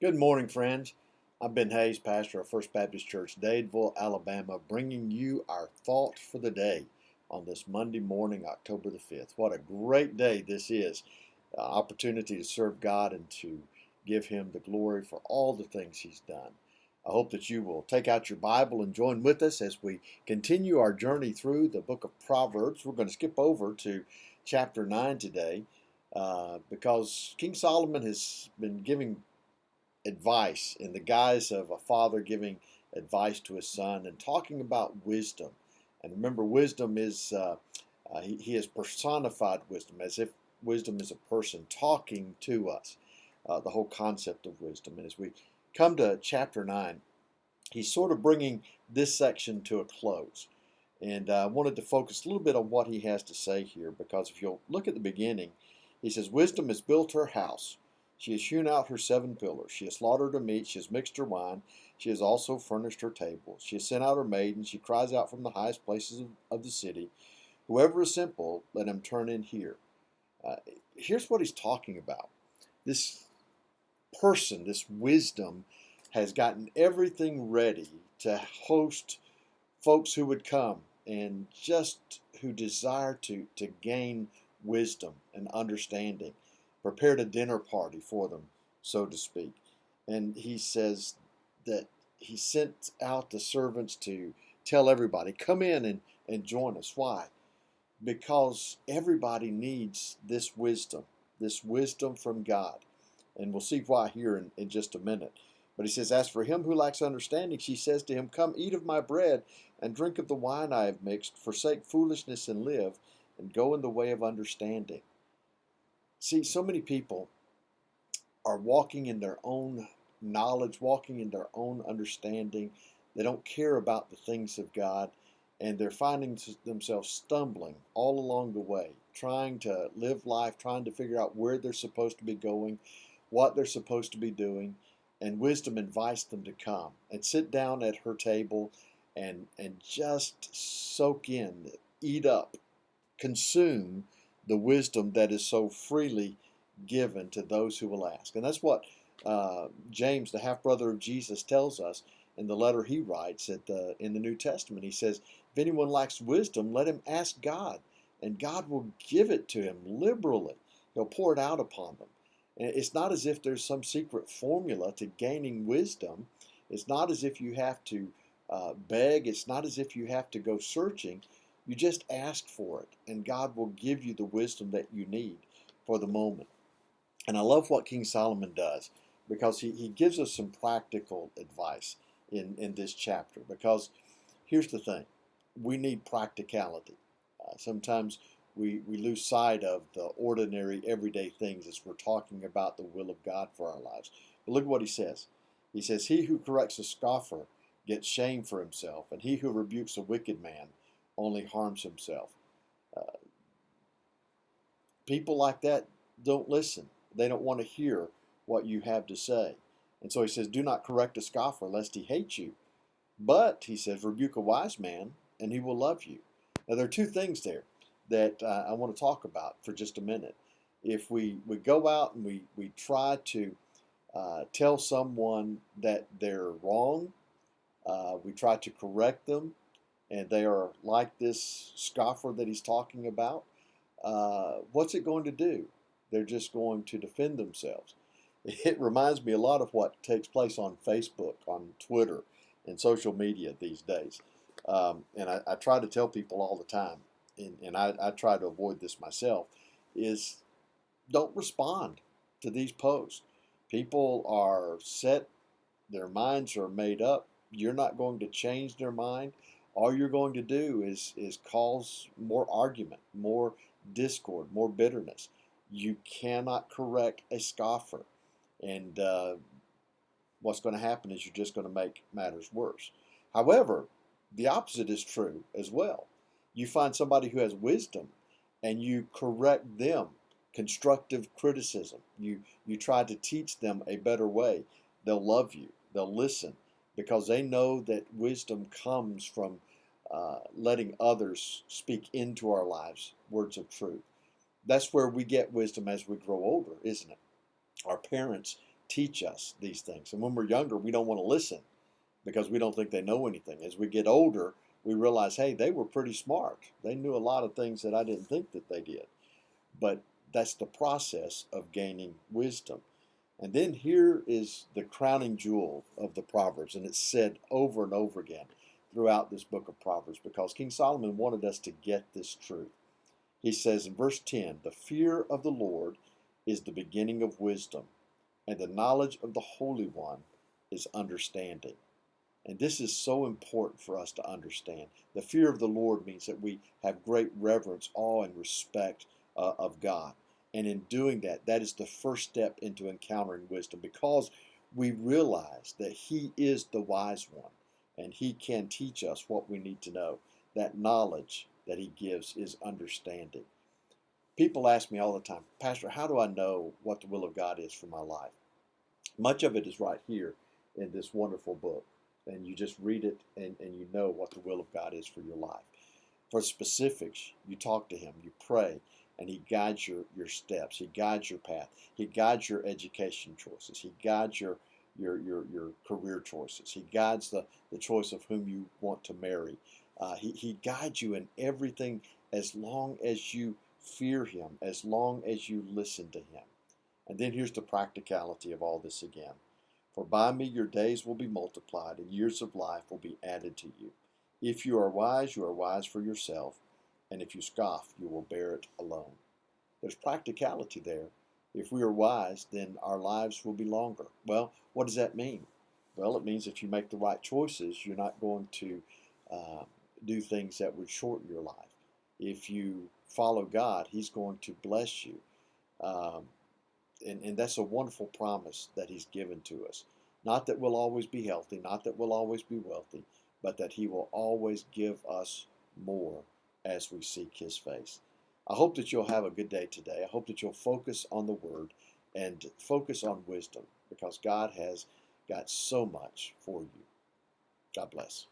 Good morning, friends. I'm Ben Hayes, pastor of First Baptist Church, Dadeville, Alabama, bringing you our thought for the day on this Monday morning, October the 5th. What a great day this is. Opportunity to serve God and to give Him the glory for all the things He's done. I hope that you will take out your Bible and join with us as we continue our journey through the book of Proverbs. We're going to skip over to chapter 9 today because King Solomon has been giving advice in the guise of a father giving advice to his son and talking about wisdom. And remember, wisdom is, he has personified wisdom as if wisdom is a person talking to us, the whole concept of wisdom. And as we come to chapter 9, he's sort of bringing this section to a close. And I wanted to focus a little bit on what he has to say here, because if you'll look at the beginning, he says, "Wisdom has built her house. She has hewn out her 7 pillars. She has slaughtered her meat. She has mixed her wine. She has also furnished her table. She has sent out her maidens. She cries out from the highest places of the city. Whoever is simple, let him turn in here." Uh, Here's what he's talking about. This person, this wisdom, has gotten everything ready to host folks who would come and just who desire to gain wisdom and understanding, prepared a dinner party for them, so to speak. And he says that he sent out the servants to tell everybody, come in and join us. Why? Because everybody needs this wisdom from God. And we'll see why here in just a minute. But he says, "As for him who lacks understanding, she says to him, come eat of my bread and drink of the wine I have mixed. Forsake foolishness and live, and go in the way of understanding." See, so many people are walking in their own knowledge, walking in their own understanding. They don't care about the things of God, and they're finding themselves stumbling all along the way, trying to live life, trying to figure out where they're supposed to be going, what they're supposed to be doing. And wisdom invites them to come and sit down at her table and just soak in, eat up, consume the wisdom that is so freely given to those who will ask. And that's what James, the half brother of Jesus, tells us in the letter he writes in the New Testament. He says, "If anyone lacks wisdom, let him ask God, and God will give it to him liberally. He'll pour it out upon them." And it's not as if there's some secret formula to gaining wisdom. It's not as if you have to beg. It's not as if you have to go searching. You just ask for it, and God will give you the wisdom that you need for the moment. And I love what King Solomon does, because he gives us some practical advice in this chapter. Because here's the thing, we need practicality. Sometimes we lose sight of the ordinary, everyday things as we're talking about the will of God for our lives. But look at what he says. He says, "He who corrects a scoffer gets shame for himself, and he who rebukes a wicked man only harms himself." Uh, People like that don't listen. They don't want to hear what you have to say. And so he says, "Do not correct a scoffer, lest he hate you. But," he says, "rebuke a wise man, and he will love you." Now, there are two things there that I want to talk about for just a minute. If we go out and we try to tell someone that they're wrong, we try to correct them, and they are like this scoffer that he's talking about, what's it going to do? They're just going to defend themselves. It reminds me a lot of what takes place on Facebook, on Twitter, and social media these days. And I try to tell people all the time, and I try to avoid this myself, is don't respond to these posts. People are set, their minds are made up. You're not going to change their mind. All you're going to do is cause more argument, more discord, more bitterness. You cannot correct a scoffer. And what's going to happen is you're just going to make matters worse. However, the opposite is true as well. You find somebody who has wisdom and you correct them, constructive criticism. You try to teach them a better way. They'll love you. They'll listen because they know that wisdom comes from letting others speak into our lives words of truth. That's where we get wisdom as we grow older, isn't it? Our parents teach us these things. And when we're younger, we don't want to listen because we don't think they know anything. As we get older, we realize, hey, they were pretty smart. They knew a lot of things that I didn't think that they did. But that's the process of gaining wisdom. And then here is the crowning jewel of the Proverbs, and it's said over and over again throughout this book of Proverbs because King Solomon wanted us to get this truth. He says in verse 10, the fear of the Lord is the beginning of wisdom, and the knowledge of the Holy One is understanding. And this is so important for us to understand. The fear of the Lord means that we have great reverence, awe, and respect of God. And in doing that, that is the first step into encountering wisdom because we realize that He is the wise one and He can teach us what we need to know. That knowledge that He gives is understanding. People ask me all the time, Pastor, how do I know what the will of God is for my life? Much of it is right here in this wonderful book. And you just read it and you know what the will of God is for your life. For specifics, you talk to Him, you pray, and He guides your steps. He guides your path. He guides your education choices. He guides your career choices. He guides the choice of whom you want to marry. He guides you in everything as long as you fear Him, as long as you listen to Him. And then here's the practicality of all this again. For by me your days will be multiplied, and years of life will be added to you. If you are wise for yourself, and if you scoff, you will bear it alone. There's practicality there. If we are wise, then our lives will be longer. Well, what does that mean? Well, it means if you make the right choices, you're not going to do things that would shorten your life. If you follow God, He's going to bless you. And that's a wonderful promise that He's given to us. Not that we'll always be healthy, not that we'll always be wealthy, but that He will always give us more as we seek His face. I hope that you'll have a good day today. I hope that you'll focus on the Word and focus on wisdom because God has got so much for you. God bless.